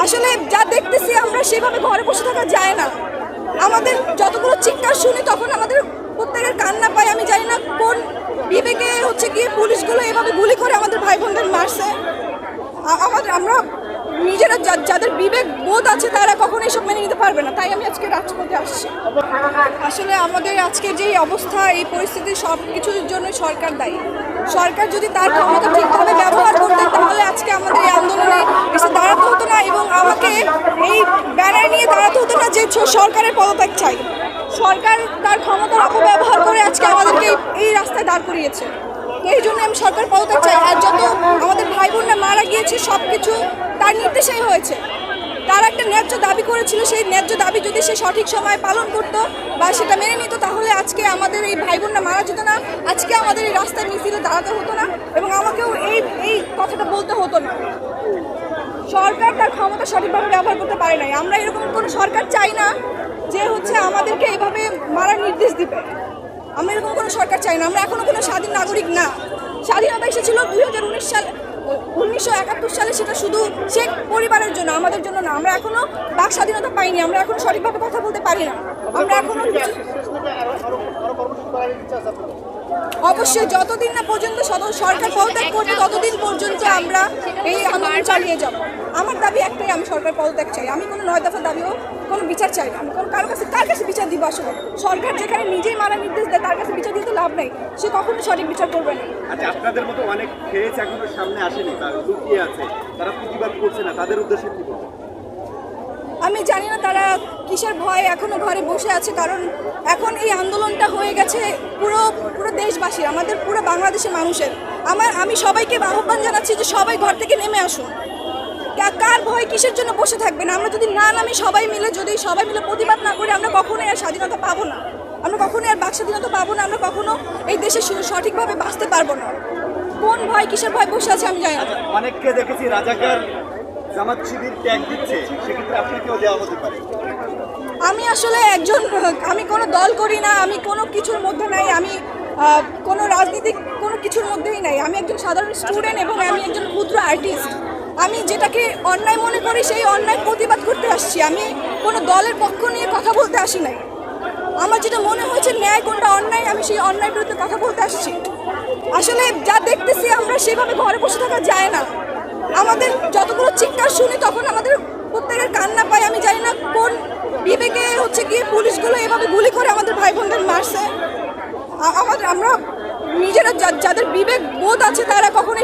আসলে যা দেখতেছি আমরা সেভাবে ঘরে বসে থাকা যায় না। আমাদের যতগুলো চিৎকার শুনি তখন আমাদের প্রত্যেকের কান্না পায়। আমি জানি না কোন বিবেকে গিয়ে পুলিশগুলো এভাবে গুলি করে আমাদের ভাই বোনদের মারছে। আমরা নিজেরা যাদের বিবেক বোধ আছে তারা কখনো এসব মেনে নিতে পারবে না। তাই আমি আজকে রাজপথে আসছি। আসলে আমাদের আজকে যে অবস্থা, এই পরিস্থিতি সব কিছুর জন্য সরকার দায়ী। সরকার যদি তার ক্ষমতা ঠিকভাবে ব্যবহার করতেন তাহলে আজকে আমাদের এই আন্দোলনে এসে দাঁড়াতে হতো না এবং আমাকে এই ব্যানার নিয়ে দাঁড়াতে হতো না যে সরকারের পদত্যাগ চাই। সরকার তার ক্ষমতার অপব্যবহার করে আজকে আমাদেরকে এই রাস্তায় দাঁড় করিয়েছে। তো এই জন্য আমি সরকার পদত্যাগ চাই। আর যত আমাদের ভাই বোনরা মারা গিয়েছে সব কিছু তার নির্দেশেই হয়েছে। তার একটা ন্যায্য দাবি করেছিল, সেই ন্যায্য দাবি যদি সে সঠিক সময় পালন করতো বা সেটা মেনে নিত তাহলে আজকে আমাদের এই ভাই বোনরা মারা যেত না, আজকে আমাদের এই রাস্তায় মিছিলে দাঁড়াতে হতো না এবং আমাকেও এই কথাটা বলতে হতো না। সরকার তার ক্ষমতা সঠিকভাবে ব্যবহার করতে পারে নাই। আমরা এরকম কোনো সরকার চাই না যে আমাদেরকে এইভাবে মারার নির্দেশ দিবে। আমরা এরকম কোনো সরকার চাই না। আমরা এখনো কোনো স্বাধীন নাগরিক না। স্বাধীনতা এসেছিল 2019 সালে, 1971 সালে। সেটা শুধু শেখ পরিবারের জন্য, আমাদের জন্য না। আমরা এখনো বাক স্বাধীনতা পাইনি। আমরা এখনো সঠিকভাবে কথা বলতে পারি না। আমরা এখনো অবশ্যই যতদিন না পর্যন্ত সরকার পদত্যাগ করবে ততদিন পর্যন্ত আমরা এই আন্দোলন চালিয়ে যাব। আমার দাবি একটাই, আমি সরকার পদত্যাগ চাই। আমি কোনো 9 দফা দাবিও কোনো বিচার চাই না। আমি কার কাছে বিচার দিব? আসলে সরকার যেখানে নিজেই মারা নির্দেশ দেয় তার কাছে বিচার দিতে লাভ নেই। সে কখনো সঠিক বিচার করবে না। আচ্ছা, আপনাদের মতো অনেক খেয়েছে এখনো সামনে আসেনি, তারা লুকিয়ে আছে, তারা প্রতিবাদ করছে না, তাদের উদ্দেশ্যে কি বলবো? আমি জানি না তারা কিসের ভয়ে এখনো ঘরে বসে আছে, কারণ এখন এই আন্দোলনটা হয়ে গেছে পুরো দেশবাসীর, আমাদের পুরো বাংলাদেশের মানুষের। আমি সবাইকে আহ্বান জানাচ্ছি যে সবাই ঘর থেকে নেমে আসুন। কার ভয় কিসের জন্য বসে থাকবেন? আমরা যদি না নামি সবাই মিলে প্রতিবাদ না করি আমরা কখনোই আর স্বাধীনতা পাবো না। আমরা কখনোই আর বাক স্বাধীনতা পাবো না। আমরা কখনো এই দেশে সঠিকভাবে বাঁচতে পারবো না। কোন ভয় কিসের ভয় বসে আছে আমি জানি না। অনেককে দেখেছি রাজাকার জামাত শিবির ট্যাগ দিচ্ছে, সেক্ষেত্রে আপনাকেও দেওয়া হতে পারে। আমি আসলে আমি কোনো দল করি না, আমি কোনো কিছুর মধ্যে নাই, আমি কোনো রাজনীতিক কোনো কিছুর মধ্যেই নাই। আমি একজন সাধারণ স্টুডেন্ট এবং আমি একজন ক্ষুদ্র আর্টিস্ট। আমি যেটাকে অন্যায় মনে করি সেই অন্যায় প্রতিবাদ করতে আসছি। আমি কোনো দলের পক্ষ নিয়ে কথা বলতে আসি নাই। আমার যেটা মনে হয়েছে ন্যায় কোনটা অন্যায়, আমি সেই অন্যায়ের বিরুদ্ধে কথা বলতে আসছি। আসলে যা দেখতেছি আমরা সেভাবে ঘরে বসে থাকা যায় না। আমাদের যতগুলো চিৎকার শুনি তখন আমাদের প্রত্যেকের কান্না পায়। আমি জানি না কোন বিবেকে গিয়ে পুলিশগুলো এভাবে গুলি করে আমাদের ভাই বোনদের মারছে। আমরা নিজেরা যাদের বিবেক বোধ আছে তারা কখনো